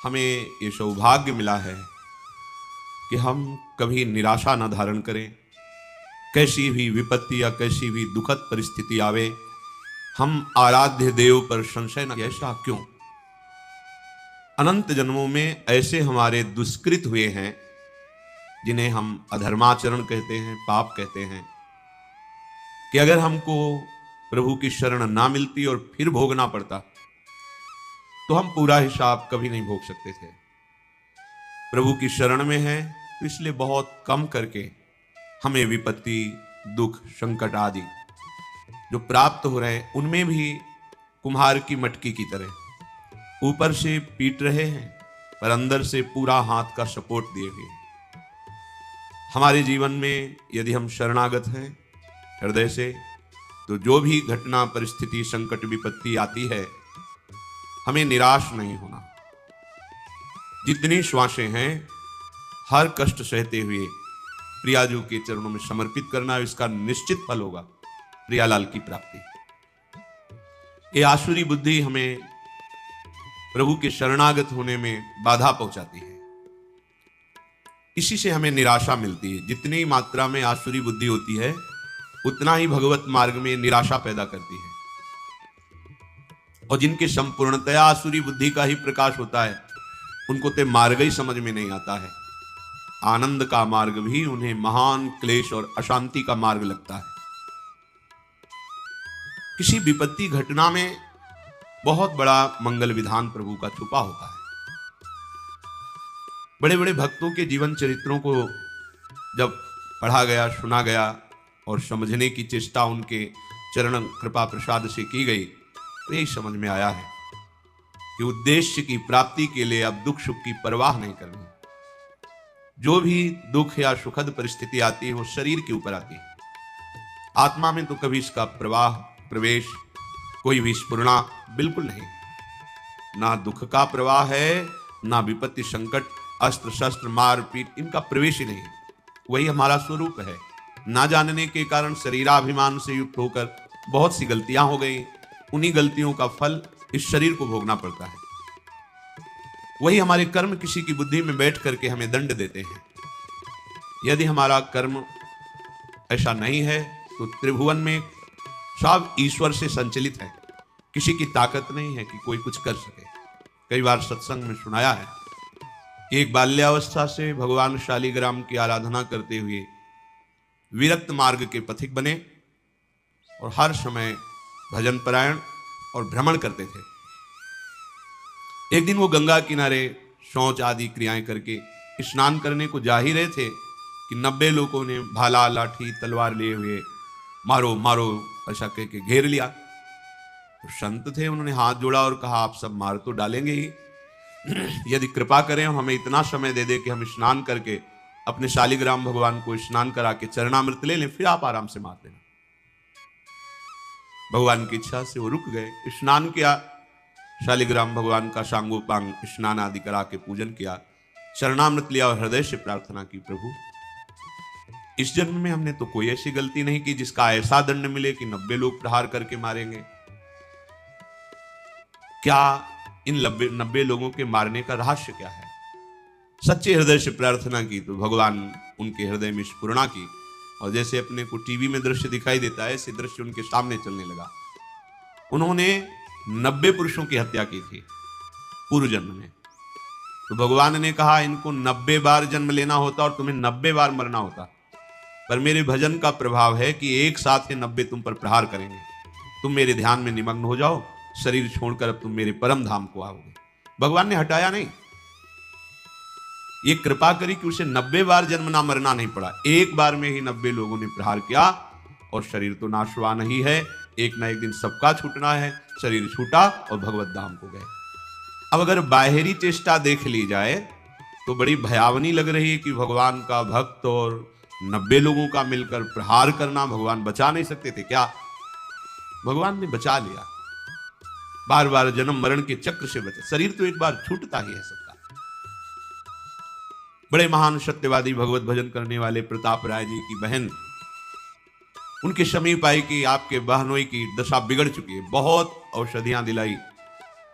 हमें ये सौभाग्य मिला है कि हम कभी निराशा न धारण करें। कैसी भी विपत्ति या कैसी भी दुखद परिस्थिति आवे, हम आराध्य देव पर संशय न। ऐसा क्यों? अनंत जन्मों में ऐसे हमारे दुष्कृत हुए हैं जिन्हें हम अधर्माचरण कहते हैं, पाप कहते हैं, कि अगर हमको प्रभु की शरण ना मिलती और फिर भोगना पड़ता तो हम पूरा हिसाब कभी नहीं भोग सकते थे। प्रभु की शरण में है तो इसलिए बहुत कम करके हमें विपत्ति, दुख, संकट आदि जो प्राप्त हो रहे हैं उनमें भी कुम्हार की मटकी की तरह ऊपर से पीट रहे हैं पर अंदर से पूरा हाथ का सपोर्ट दिए हुए हैं। हमारे जीवन में यदि हम शरणागत हैं हृदय से, तो जो भी घटना, परिस्थिति, संकट, विपत्ति आती है हमें निराश नहीं होना। जितनी श्वासें हैं हर कष्ट सहते हुए प्रियाजू के चरणों में समर्पित करना, इसका निश्चित फल होगा प्रियालाल की प्राप्ति। ये आसुरी बुद्धि हमें प्रभु के शरणागत होने में बाधा पहुंचाती है। इसी से हमें निराशा मिलती है। जितनी मात्रा में आसुरी बुद्धि होती है उतना ही भगवत मार्ग में निराशा पैदा करती है। और जिनके संपूर्णतया आसुरी बुद्धि का ही प्रकाश होता है उनको तो मार्ग ही समझ में नहीं आता है। आनंद का मार्ग भी उन्हें महान क्लेश और अशांति का मार्ग लगता है। किसी विपत्ति घटना में बहुत बड़ा मंगल विधान प्रभु का छुपा होता है। बड़े बड़े भक्तों के जीवन चरित्रों को जब पढ़ा गया, सुना गया और समझने की चेष्टा उनके चरण कृपा प्रसाद से की गई तो यही समझ में आया है कि उद्देश्य की प्राप्ति के लिए अब दुख सुख की परवाह नहीं करनी। जो भी दुख या सुखद परिस्थिति आती है वो शरीर के ऊपर आती है। आत्मा में तो कभी इसका प्रवाह, प्रवेश, कोई भी स्फुरना बिल्कुल नहीं। ना दुख का प्रवाह है, ना विपत्ति, संकट, अस्त्र शस्त्र, मार पीट, इनका प्रवेश ही नहीं। वही हमारा स्वरूप है। ना जानने के कारण शरीराभिमान से युक्त होकर बहुत सी गलतियां हो गई। उन्हीं गलतियों का फल इस शरीर को भोगना पड़ता है। वही हमारे कर्म किसी की बुद्धि में बैठ करके हमें दंड देते हैं। यदि हमारा कर्म ऐसा नहीं है तो त्रिभुवन में सब ईश्वर से संचलित है। किसी की ताकत नहीं है कि कोई कुछ कर सके। कई बार सत्संग में सुनाया है, एक बाल्यावस्था से भगवान शालिग्राम की आराधना करते हुए विरक्त मार्ग के पथिक बने और हर समय भजन परायण और भ्रमण करते थे। एक दिन वो गंगा किनारे शौच आदि क्रियाएं करके स्नान करने को जा ही रहे थे कि 90 लोगों ने भाला, लाठी, तलवार लिए हुए मारो मारो ऐसा कह के घेर लिया। तो संत थे, उन्होंने हाथ जोड़ा और कहा आप सब मार तो डालेंगे ही, यदि कृपा करें हमें इतना समय दे दे कि हम स्नान करके अपने शालिग्राम भगवान को स्नान करा के चरणामृत ले लें, फिर आप आराम से मार लेना। भगवान की इच्छा से वो रुक गए। स्नान किया, शालिग्राम भगवान का सांगोपांग स्नान आदि करा के पूजन किया, चरणामृत लिया और हृदय से प्रार्थना की, प्रभु इस जन्म में हमने तो कोई ऐसी गलती नहीं की जिसका ऐसा दंड मिले कि 90 लोग प्रहार करके मारेंगे। क्या इन 90 लोगों के मारने का रहस्य क्या है? सच्चे हृदय से प्रार्थना की तो भगवान उनके हृदय में स्फुरणा की और जैसे अपने को टीवी में दृश्य दिखाई देता है ऐसे दृश्य उनके सामने चलने लगा। उन्होंने 90 पुरुषों की हत्या की थी पूर्व जन्म में। तो भगवान ने कहा इनको 90 बार जन्म लेना होता और तुम्हें 90 बार मरना होता, पर मेरे भजन का प्रभाव है कि एक साथ ही 90 तुम पर प्रहार करेंगे। तुम मेरे ध्यान में निमग्न हो जाओ, शरीर छोड़कर अब तुम मेरे परम धाम को आओगे। भगवान ने हटाया नहीं, ये कृपा करी कि उसे 90 बार जन्म ना मरना नहीं पड़ा। एक बार में ही 90 लोगों ने प्रहार किया और शरीर तो नाशवान ही है, एक ना एक दिन सबका छूटना है। शरीर छूटा और भगवत धाम को गए। अब अगर बाहरी चेष्टा देख ली जाए तो बड़ी भयावनी लग रही है कि भगवान का भक्त और 90 लोगों का मिलकर प्रहार करना, भगवान बचा नहीं सकते थे क्या? भगवान ने बचा लिया। बार बार जन्म मरण के चक्र से बचे। शरीर तो एक बार छूटता ही है सबका। बड़े महान सत्यवादी भगवत भजन करने वाले प्रताप राय जी की बहन उनके समीप आई कि आपके बहनोई की दशा बिगड़ चुकी है, बहुत औषधियां दिलाई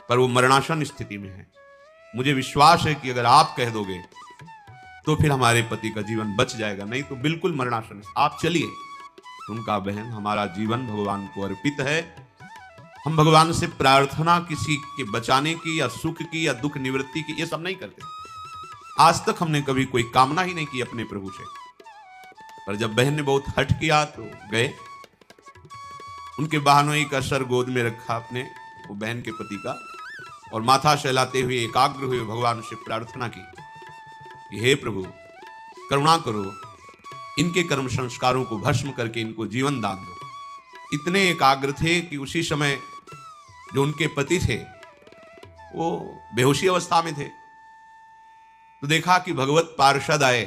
पर वो मरणासन स्थिति में है, मुझे विश्वास है कि अगर आप कह दोगे तो फिर हमारे पति का जीवन बच जाएगा, नहीं तो बिल्कुल मरणासन, आप चलिए। उनका बहन हमारा जीवन भगवान को अर्पित है। हम भगवान से प्रार्थना किसी के बचाने की या सुख की या दुख निवृत्ति की, ये सब नहीं करते। आज तक हमने कभी कोई कामना ही नहीं की अपने प्रभु से। पर जब बहन ने बहुत हठ किया तो गए, उनके बहनोई का सर गोद में रखा अपने, वो बहन के पति का, और माथा सहलाते हुए एकाग्र हुए भगवान से प्रार्थना की कि हे प्रभु करुणा करो, इनके कर्म संस्कारों को भस्म करके इनको जीवन दान दो। इतने एकाग्र थे कि उसी समय जो उनके पति थे वो बेहोशी अवस्था में थे। तो देखा कि भगवत पार्षद आए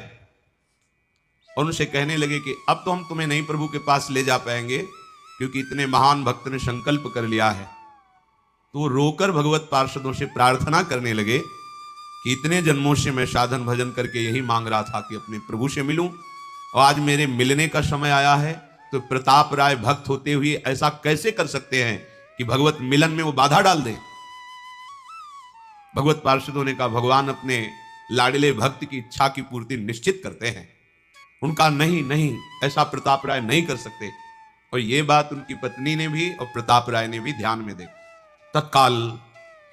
और उनसे कहने लगे कि अब तो हम तुम्हें नहीं प्रभु के पास ले जा पाएंगे, क्योंकि इतने महान भक्त ने संकल्प कर लिया है। तो वो रोकर भगवत पार्षदों से प्रार्थना करने लगे कि इतने जन्मों से मैं साधन भजन करके यही मांग रहा था कि अपने प्रभु से मिलूं, और आज मेरे मिलने का समय आया है। तो प्रताप राय भक्त होते हुए ऐसा कैसे कर सकते हैं कि भगवत मिलन में वो बाधा डाल दें। भगवत पार्षदों ने कहा भगवान अपने लाडले भक्त की इच्छा की पूर्ति निश्चित करते हैं, उनका नहीं नहीं ऐसा प्रताप राय नहीं कर सकते। और ये बात उनकी पत्नी ने भी और प्रताप राय ने भी ध्यान में देखा। तत्काल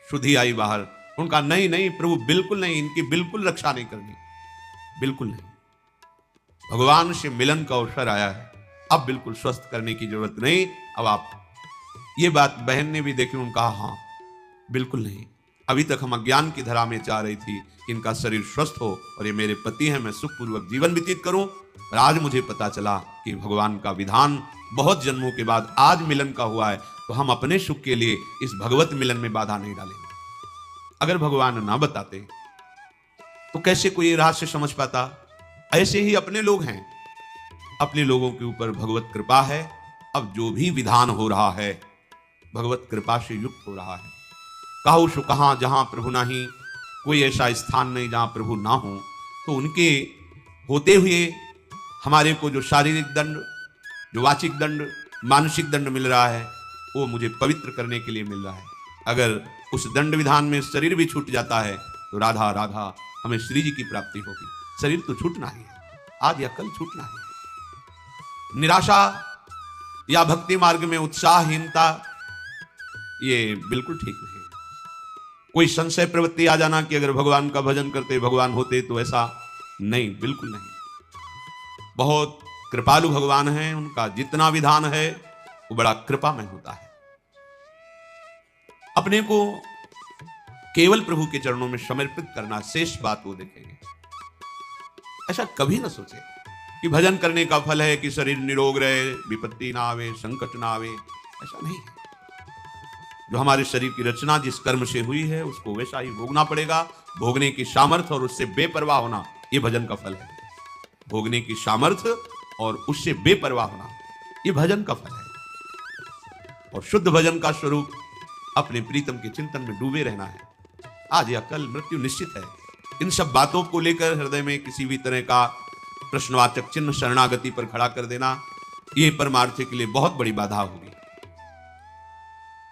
शुद्धि आई बाहर, उनका नहीं नहीं प्रभु बिल्कुल नहीं, इनकी बिल्कुल रक्षा नहीं करनी, बिल्कुल नहीं। भगवान से मिलन का अवसर आया है, अब बिल्कुल स्वस्थ करने की जरूरत नहीं। अब आप, ये बात बहन ने भी देखी, उन्होंने कहा हाँ बिल्कुल नहीं, अभी तक हम अज्ञान की धरा में चाह रही थी कि इनका शरीर स्वस्थ हो और ये मेरे पति हैं, मैं सुखपूर्वक जीवन व्यतीत करूं। और आज मुझे पता चला कि भगवान का विधान बहुत जन्मों के बाद आज मिलन का हुआ है, तो हम अपने सुख के लिए इस भगवत मिलन में बाधा नहीं डालेंगे। अगर भगवान ना बताते तो कैसे कोई रहस्य समझ पाता। ऐसे ही अपने लोग हैं, अपने लोगों के ऊपर भगवत कृपा है। अब जो भी विधान हो रहा है भगवत कृपा से युक्त हो रहा है। कहो सो कहां जहां प्रभु नहीं, कोई ऐसा स्थान नहीं जहां प्रभु ना हो। तो उनके होते हुए हमारे को जो शारीरिक दंड, जो वाचिक दंड, मानसिक दंड मिल रहा है, वो मुझे पवित्र करने के लिए मिल रहा है। अगर उस दंड विधान में शरीर भी छूट जाता है तो राधा राधा हमें श्री जी की प्राप्ति होगी। शरीर तो छूटना ही है, आज या कल छूटना है। निराशा या भक्ति मार्ग में उत्साहहीनता ये बिल्कुल ठीक नहीं। कोई संशय प्रवृत्ति आ जाना कि अगर भगवान का भजन करते भगवान होते, तो ऐसा नहीं, बिल्कुल नहीं। बहुत कृपालु भगवान है, उनका जितना विधान है वो बड़ा कृपामय होता है। अपने को केवल प्रभु के चरणों में समर्पित करना, शेष बात वो देखेंगे। ऐसा कभी ना सोचे कि भजन करने का फल है कि शरीर निरोग रहे, विपत्ति ना आवे, संकट ना आवे, ऐसा नहीं है। जो हमारे शरीर की रचना जिस कर्म से हुई है उसको वैसा ही भोगना पड़ेगा। भोगने की सामर्थ्य और उससे बेपरवाह होना, ये भजन का फल है। भोगने की सामर्थ्य और उससे बेपरवाह होना, ये भजन का फल है। और शुद्ध भजन का स्वरूप अपने प्रीतम के चिंतन में डूबे रहना है। आज या कल मृत्यु निश्चित है। इन सब बातों को लेकर हृदय में किसी भी तरह का प्रश्नवाचक चिन्ह शरणागति पर खड़ा कर देना, ये परमार्थ के लिए बहुत बड़ी बाधा होगी।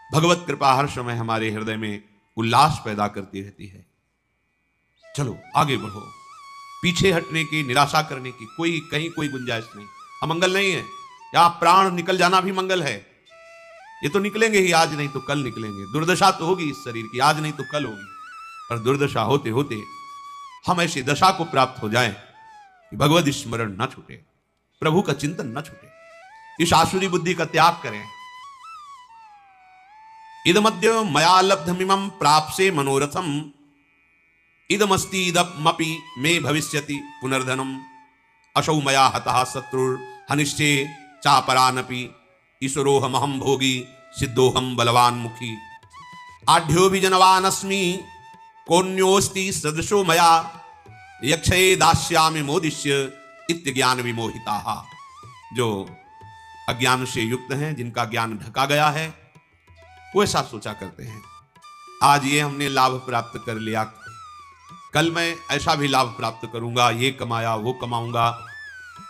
भगवत कृपा हर समय हमारे हृदय में उल्लास पैदा करती रहती है। चलो आगे बढ़ो, पीछे हटने की, निराशा करने की कोई कहीं कोई गुंजाइश नहीं। अमंगल नहीं है, या प्राण निकल जाना भी मंगल है। ये तो निकलेंगे ही, आज नहीं तो कल निकलेंगे। दुर्दशा तो होगी इस शरीर की, आज नहीं तो कल होगी। पर दुर्दशा होते होते हम ऐसी दशा को प्राप्त हो जाएं कि भगवत स्मरण न छूटे, प्रभु का चिंतन न छूटे। इस आसुरी बुद्धि का त्याग करें। इदमद्य मया लब्धमिमं प्राप्से मनोरथम, इदमस्ति इदमपि मे भविष्यति पुनर्धनम, असौ मया हतः शत्रुर हनिश्चे चापरानपि, ईश्वरोहमहं भोगी सिद्धोहम बलवान मुखी, आढ्यो भी जनवानस्मि कोन्योस्ति सदृशो मया, यक्षये दास्यामि मोदिष्य इत्यज्ञान विमोहिताः। जो अज्ञान से युक्त हैं, जिनका ज्ञान ढका गया है, वो ऐसा सोचा करते हैं आज ये हमने लाभ प्राप्त कर लिया, कल मैं ऐसा भी लाभ प्राप्त करूंगा, ये कमाया वो कमाऊंगा,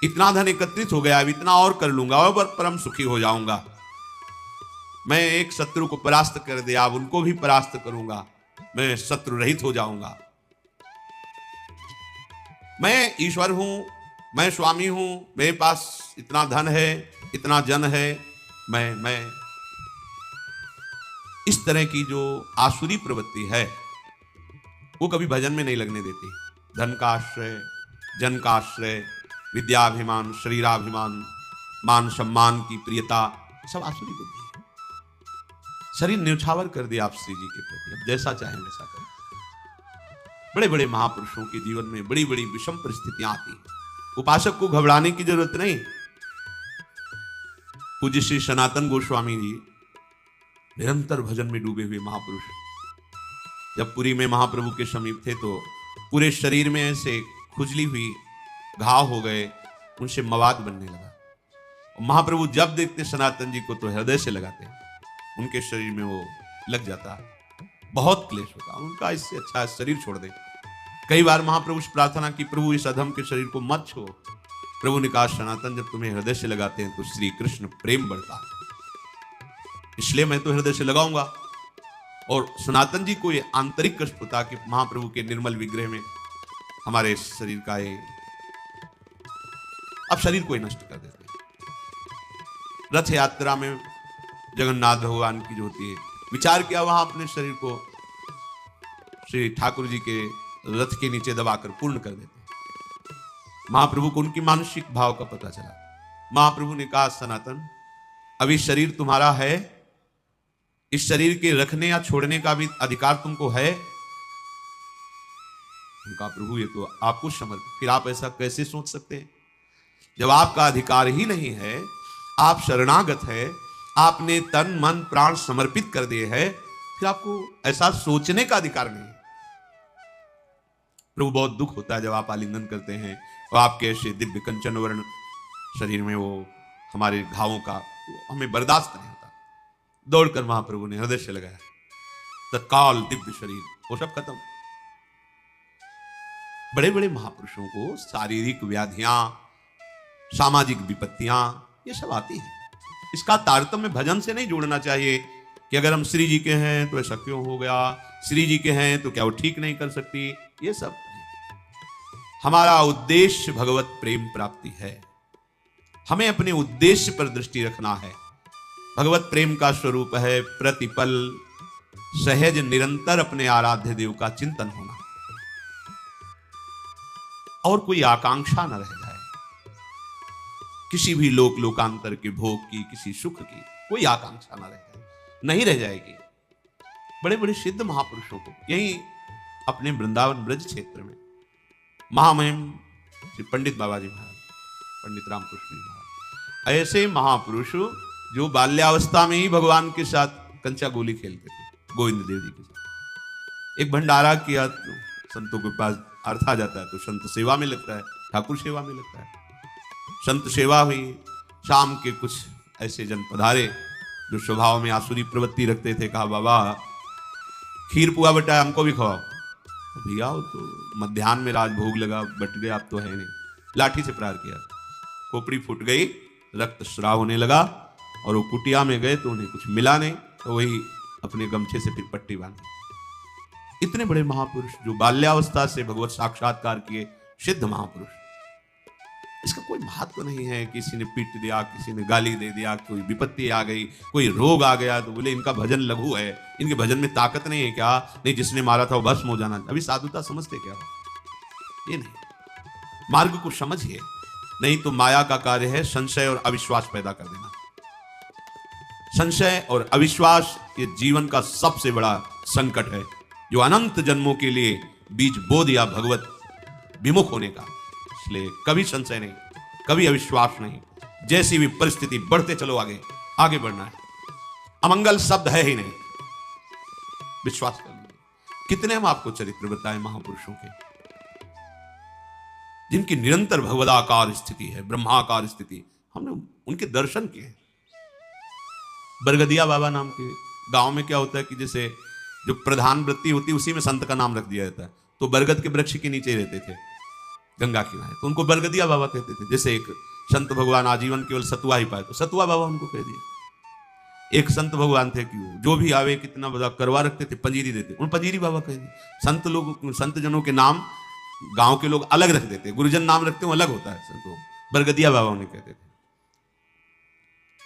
इतना धन एकत्रित हो गया, इतना और कर लूंगा और परम सुखी हो जाऊंगा। मैं एक शत्रु को परास्त कर दिया, अब उनको भी परास्त करूंगा। मैं शत्रु रहित हो जाऊंगा। मैं ईश्वर हूं, मैं स्वामी हूं, मेरे पास इतना धन है, इतना जन है, मैं इस तरह की जो आसुरी प्रवृत्ति है वो कभी भजन में नहीं लगने देती। धन का आश्रय, जन का आश्रय, विद्याभिमान, शरीराभिमान, मान सम्मान की प्रियता, सब आसुरी बुद्धि है। शरीर न्यौछावर कर दिया आप श्री जी के प्रति, अब जैसा चाहे वैसा करें। बड़े बड़े महापुरुषों के जीवन में बड़ी बड़ी विषम परिस्थितियां आती हैं, उपासक को घबराने की जरूरत नहीं। पूज्य श्री सनातन गोस्वामी जी निरंतर भजन में डूबे हुए महापुरुष, जब पुरी में महाप्रभु के समीप थे तो पूरे शरीर में ऐसे खुजली हुई, घाव हो गए, उनसे मवाद बनने लगा। और महाप्रभु जब देखते सनातन जी को तो हृदय से लगाते, उनके शरीर में वो लग जाता, बहुत क्लेश होता उनका, इससे अच्छा शरीर छोड़ दे। कई बार महाप्रभु से प्रार्थना की, प्रभु इस अधम के शरीर को मत छोड़। प्रभु ने कहा, सनातन जब तुम्हें हृदय से लगाते हैं तो श्री कृष्ण प्रेम बढ़ता है, इसलिए मैं तो हृदय से लगाऊंगा। और सनातन जी को ये आंतरिक कष्ट होता कि महाप्रभु के निर्मल विग्रह में हमारे शरीर का ये, अब शरीर को ही नष्ट कर देते हैं। रथ यात्रा में जगन्नाथ भगवान की जो होती है, विचार किया वहां अपने शरीर को श्री ठाकुर जी के रथ के नीचे दबाकर पूर्ण कर देते। महाप्रभु को उनकी मानसिक भाव का पता चला। महाप्रभु ने कहा, सनातन अभी शरीर तुम्हारा है, इस शरीर के रखने या छोड़ने का भी अधिकार तुमको है। उनका प्रभु ये तो आपको समर्पित, फिर आप ऐसा कैसे सोच सकते हैं? जब आपका अधिकार ही नहीं है, आप शरणागत है, आपने तन मन प्राण समर्पित कर दिए है, फिर आपको ऐसा सोचने का अधिकार नहीं है। प्रभु बहुत दुख होता है जब आप आलिंगन करते हैं और आपके ऐसे दिव्य कंचन वर्ण शरीर में वो हमारे घावों का हमें बर्दाश्त नहीं होता। दौड़कर महाप्रभु ने हृदय से लगाया, तत्काल दिव्य शरीर वो सब खत्म। बड़े बड़े महापुरुषों को शारीरिक व्याधियां, सामाजिक विपत्तियां, ये सब आती हैं। इसका तारतम्य भजन से नहीं जोड़ना चाहिए कि अगर हम श्री जी के हैं तो ऐसा क्यों हो गया, श्री जी के हैं तो क्या वो ठीक नहीं कर सकती, ये सब नहीं। हमारा उद्देश्य भगवत प्रेम प्राप्ति है, हमें अपने उद्देश्य पर दृष्टि रखना है। भगवत प्रेम का स्वरूप है प्रतिपल सहज निरंतर अपने आराध्य देव का चिंतन होना, और कोई आकांक्षा न रह जाए किसी भी लोक लोकांतर के भोग की, किसी सुख की कोई आकांक्षा न रह जाए, नहीं रह जाएगी। बड़े बड़े सिद्ध महापुरुषों को यही अपने वृंदावन ब्रज क्षेत्र में महामहिम श्री पंडित बाबा जी महाराज, पंडित रामकृष्ण जी महाराज, ऐसे महापुरुष जो बाल्यावस्था में ही भगवान के साथ कंचा गोली खेलते थे, गोविंद देव जी के साथ। एक भंडारा किया तो संतों के पास अर्थ आ जाता है तो संत सेवा में लगता है, ठाकुर सेवा में लगता है। संत सेवा हुई, शाम के कुछ ऐसे जन पधारे जो स्वभाव में आसुरी प्रवृत्ति रखते थे। कहा, बाबा खीर पुआ बटा हमको भी खवाओ। भैया तो मध्याह्न में राजभोग लगा, बट गया, अब तो है नहीं। लाठी से प्रहार किया, खोपड़ी फूट गई, रक्त स्राव होने लगा, और वो कुटिया में गए तो उन्हें कुछ मिला नहीं, तो वही अपने गमछे से फिर पट्टी बांधी। इतने बड़े महापुरुष जो बाल्यावस्था से भगवत साक्षात्कार किए सिद्ध महापुरुष, इसका कोई महत्व नहीं है। किसी ने पीट दिया, किसी ने गाली दे दिया, कोई विपत्ति आ गई, कोई रोग आ गया तो बोले इनका भजन लघु है, इनके भजन में ताकत नहीं है क्या? नहीं, जिसने मारा था वो भस्म हो जाना। अभी साधुता समझते क्या हो? ये नहीं, मार्ग को समझिए, नहीं तो माया का कार्य है संशय और अविश्वास पैदा कर देना। संशय और अविश्वास ये जीवन का सबसे बड़ा संकट है, जो अनंत जन्मों के लिए बीज बो दिया भगवत विमुख होने का। इसलिए कभी संशय नहीं, कभी अविश्वास नहीं, जैसी भी परिस्थिति बढ़ते चलो, आगे आगे बढ़ना है। अमंगल शब्द है ही नहीं, विश्वास कर लीजिए। कितने हम आपको चरित्र बताएं महापुरुषों के, जिनकी निरंतर भगवदाकार स्थिति है, ब्रह्माकार स्थिति, हमने उनके दर्शन किए। बरगदिया बाबा नाम के गांव में क्या होता है कि जैसे जो प्रधान वृत्ति होती है उसी में संत का नाम रख दिया जाता है, तो बरगद के वृक्ष के नीचे रहते थे गंगा किनारे, तो उनको बरगदिया बाबा कहते थे। जैसे एक संत भगवान आजीवन केवल सतुआ ही पाए तो सतुआ बाबा उनको कह दिया। एक संत भगवान थे कि जो भी आवे कितना बड़ा करवा रखते थे, पंजीरी देते, उन पंजीरी बाबा कहते। संत लोग, संत जनों के नाम गांव के लोग अलग रख देते, गुरुजन नाम रखते हैं अलग होता है। संतों बरगदिया बाबा उन्हें कहते थे।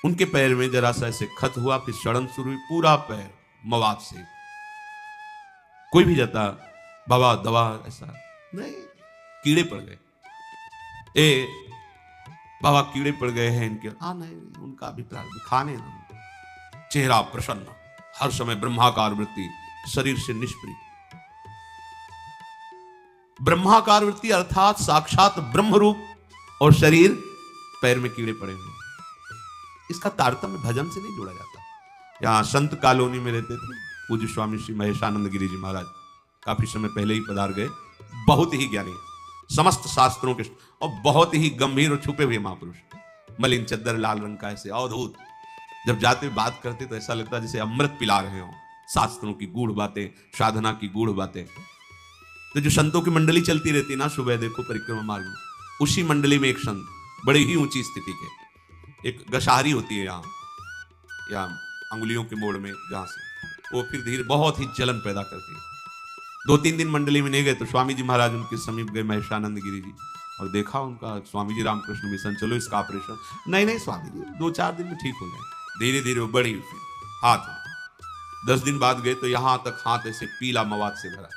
उनके पैर में जरा सा ऐसे खत हुआ, फिर सड़न शुरू हुई, पूरा पैर मवाद से। कोई भी जाता बाबा दवा, ऐसा नहीं, कीड़े पड़ गए। ए बाबा कीड़े पड़ गए हैं इनके, नहीं उनका अभिप्राय खाने ना। चेहरा प्रसन्न, हर समय ब्रह्माकार वृत्ति, शरीर से निष्प्रिय। ब्रह्माकार वृत्ति अर्थात साक्षात ब्रह्म रूप, और शरीर पैर में कीड़े पड़े हुए। इसका तारतम्य भजन से नहीं जोड़ा जाता। यहां संत कॉलोनी में रहते थे पूज्य स्वामी श्री महेशानंद गिरी जी महाराज, काफी समय पहले ही पधार गए। बहुत ही ज्ञानी, समस्त शास्त्रों के, और बहुत ही गंभीर और छुपे हुए महापुरुष। मलिन चद्दर, लाल रंग का, ऐसे अवधूत। जब जाते बात करते तो ऐसा लगता जैसे अमृत पिला रहे हो, शास्त्रों की गूढ़ बातें, साधना की गूढ़ बातें। तो जो संतों की मंडली चलती रहती ना, सुबह देखो परिक्रमा मार्ग में, उसी मंडली में एक संत बड़ी ही ऊंची स्थिति के, एक गशारी होती है यहाँ अंगुलियों के मोड़ में, जहां से वो फिर धीरे बहुत ही जलन पैदा करती है। 2-3 दिन मंडली में नहीं गए तो स्वामी जी महाराज उनके समीप गए, महेशानंद गिरी जी, और देखा उनका। स्वामी जी रामकृष्ण मिशन, चलो इसका ऑपरेशन। नहीं स्वामी जी 2-4 दिन में ठीक हो जाए। धीरे धीरे वो बढ़ी, फिर हाथ 10 दिन बाद गए तो यहां तक हाथ ऐसे पीला मवाद से भरा।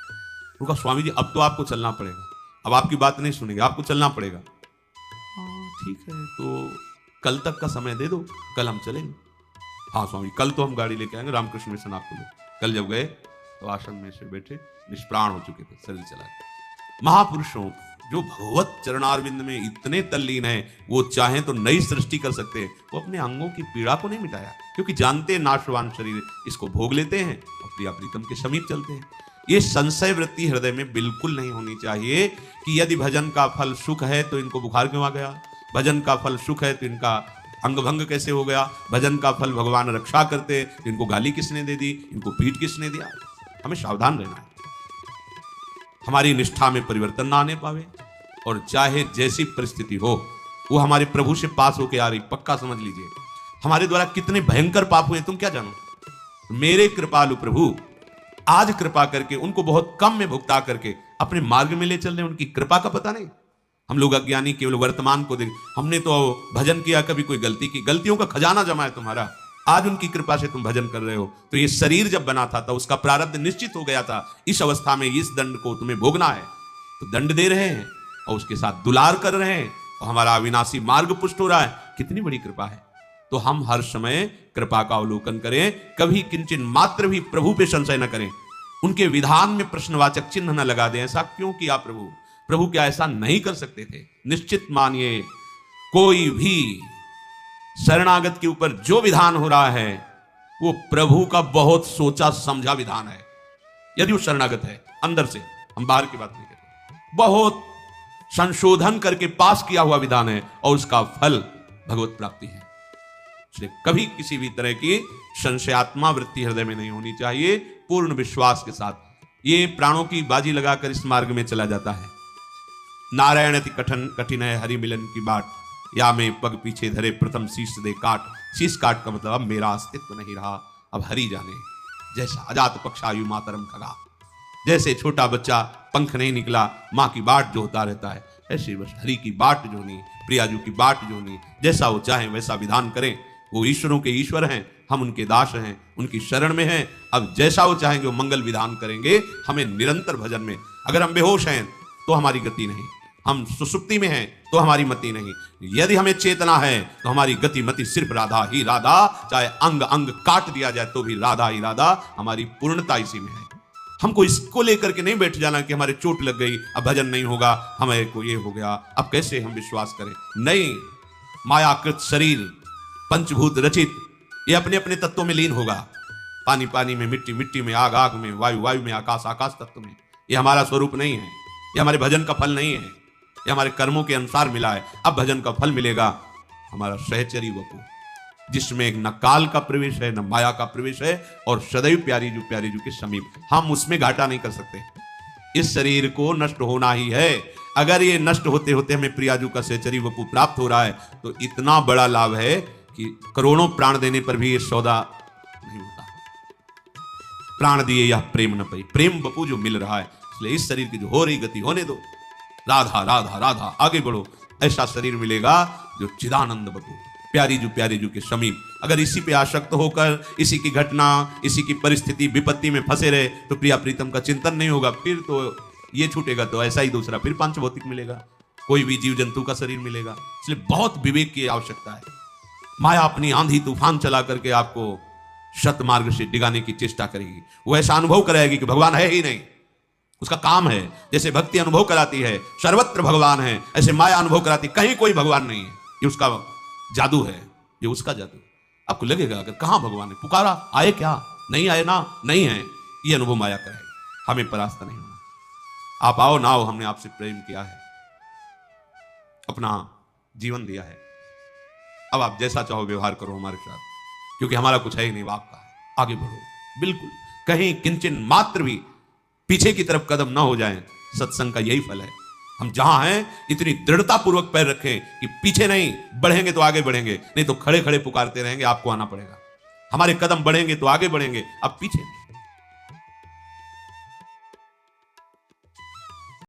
उनका स्वामी जी अब तो आपको चलना पड़ेगा, अब आपकी बात नहीं सुनेंगे, आपको चलना पड़ेगा। ठीक है, तो कल तक का समय दे दो, कल हम चलेंगे। हाँ स्वामी, कल तो हम गाड़ी लेके आएंगे, रामकृष्ण मिशन आपको ले। कल जब गए तो आश्रम में से बैठे, निष्प्राण हो चुके थे, शरीर चला गया। महापुरुषों जो भगवत चरणारविंद में इतने तल्लीन हैं, वो चाहें तो नई सृष्टि कर सकते हैं। वो अपने अंगों की पीड़ा को नहीं मिटाया, क्योंकि जानते हैं नाशवान शरीर, इसको भोग लेते हैं और प्रिया प्रीतम के समीप चलते हैं। ये संशय वृत्ति हृदय में बिल्कुल नहीं होनी चाहिए कि यदि भजन का फल सुख है तो इनको बुखार क्यों आ गया, भजन का फल सुख है तो इनका अंग भंग कैसे हो गया, भजन का फल भगवान रक्षा करते तो इनको गाली किसने दे दी, इनको पीठ किसने दिया। हमें सावधान रहना है, हमारी निष्ठा में परिवर्तन ना आने पावे, और चाहे जैसी परिस्थिति हो वो हमारे प्रभु से पास होके आ रही। पक्का समझ लीजिए, हमारे द्वारा कितने भयंकर पाप हुए तुम क्या जानो। मेरे कृपालु प्रभु आज कृपा करके उनको बहुत कम में भुगता करके अपने मार्ग में ले चल रहे, उनकी कृपा का पता नहीं। हम लोग अज्ञानी केवल वर्तमान को देख, हमने तो भजन किया, कभी कोई गलती की, गलतियों का खजाना जमा है तुम्हारा। आज उनकी कृपा से तुम भजन कर रहे हो। तो ये शरीर जब बना था तो उसका प्रारब्ध निश्चित हो गया था, इस अवस्था में इस दंड को तुम्हें भोगना है, तो दंड दे रहे हैं और उसके साथ दुलार कर रहे हैं, और हमारा अविनाशी मार्ग पुष्ट हो रहा है। कितनी बड़ी कृपा है। तो हम हर समय कृपा का अवलोकन करें, कभी किंचन मात्र भी प्रभु पे संशय न करें, उनके विधान में प्रश्नवाचक चिन्ह न लगा दें। ऐसा क्यों किया प्रभु, प्रभु क्या ऐसा नहीं कर सकते थे। निश्चित मानिए, कोई भी शरणागत के ऊपर जो विधान हो रहा है वो प्रभु का बहुत सोचा समझा विधान है। यदि वो शरणागत है अंदर से, हम बाहर की बात नहीं करते, बहुत संशोधन करके पास किया हुआ विधान है, और उसका फल भगवत प्राप्ति है। इसलिए कभी किसी भी तरह की संशयात्मा वृत्ति हृदय में नहीं होनी चाहिए। पूर्ण विश्वास के साथ ये प्राणों की बाजी लगाकर इस मार्ग में चला जाता है। नारायण अति कठिन है हरि मिलन की बाट, या में पग पीछे धरे प्रथम शीश दे काट। शीश काट का मतलब अब मेरा अस्तित्व नहीं रहा, अब हरि जाने। जैसा अजात पक्षायु मातरम खगा, जैसे छोटा बच्चा पंख नहीं निकला, माँ की बाट जो होता रहता है, ऐसे बस हरि की बाट जो नहीं, प्रियाजू की बाट जो नहीं, जैसा वो चाहे वैसा विधान करें। वो ईश्वरों के ईश्वर हैं, हम उनके दास हैं, उनकी शरण में हैं। अब जैसा वो चाहेंगे वो मंगल विधान करेंगे। हमें निरंतर भजन में, अगर हम बेहोश हैं तो हमारी गति नहीं, हम सुसुप्ति में हैं तो हमारी मति नहीं, यदि हमें चेतना है तो हमारी गति मति सिर्फ राधा ही राधा। चाहे अंग अंग काट दिया जाए तो भी राधा ही राधा, हमारी पूर्णता इसी में है। हमको इसको लेकर के नहीं बैठ जाना कि हमारे चोट लग गई, अब भजन नहीं होगा, हमें को ये हो गया, अब कैसे हम विश्वास करें। नहीं, मायाकृत शरीर पंचभूत रचित, ये अपने अपने तत्वों में लीन होगा। पानी पानी में, मिट्टी मिट्टी में, आग आग में, वायु वायु में, आकाश आकाश तत्व में। ये हमारा स्वरूप नहीं है, ये हमारे भजन का फल नहीं है, ये हमारे कर्मों के अनुसार मिला है। अब भजन का फल मिलेगा हमारा सहचरी वपु, जिसमें न काल का प्रवेश है, न माया का प्रवेश है, और सदैव प्यारी जू के समीप। हम उसमें घाटा नहीं कर सकते। इस शरीर को नष्ट होना ही है। अगर ये नष्ट होते होते हमें प्रियाजू का सहचरी वपु प्राप्त हो रहा है तो इतना बड़ा लाभ है कि करोड़ों प्राण देने पर भी ये सौदा नहीं होता। प्राण दिए यह प्रेम न पई, प्रेम बपू जो मिल रहा है, इसलिए इस शरीर की जो हो रही गति होने दो, राधा राधा राधा आगे बढ़ो। ऐसा शरीर मिलेगा जो चिदानंद बपू, प्यारी जू के समीप। अगर इसी पे आसक्त होकर इसी की घटना, इसी की परिस्थिति, विपत्ति में फंसे रहे तो प्रिया प्रीतम का चिंतन नहीं होगा। फिर तो ये छूटेगा तो ऐसा ही दूसरा फिर पांचभौतिक मिलेगा, कोई भी जीव जंतु का शरीर मिलेगा। इसलिए बहुत विवेक की आवश्यकता है। माया अपनी आंधी तूफान चला करके आपको सत मार्ग से डिगाने की चेष्टा करेगी। वो ऐसा अनुभव कराएगी कि भगवान है ही नहीं, उसका काम है। जैसे भक्ति अनुभव कराती है सर्वत्र भगवान है, ऐसे माया अनुभव कराती कहीं कोई भगवान नहीं है। ये उसका जादू है, ये उसका जादू। आपको लगेगा अगर कहां भगवान है, पुकारा आए क्या, नहीं आए ना, नहीं है, ये अनुभव माया कराएगी। हमें परास्त नहीं होना। आप आओ ना आओ, हमने आपसे प्रेम किया है, अपना जीवन दिया है, अब आप जैसा चाहो व्यवहार करो हमारे साथ, क्योंकि हमारा कुछ है ही नहीं, आपका है। आगे बढ़ो, बिल्कुल कहीं किंचन मात्र भी पीछे की तरफ कदम ना हो जाए। सत्संग का यही फल है। हम जहां हैं इतनी दृढ़ता पूर्वक पैर रखें कि पीछे नहीं, बढ़ेंगे तो आगे बढ़ेंगे, नहीं तो खड़े खड़े पुकारते रहेंगे, आपको आना पड़ेगा। हमारे कदम बढ़ेंगे तो आगे बढ़ेंगे, अब पीछे नहीं।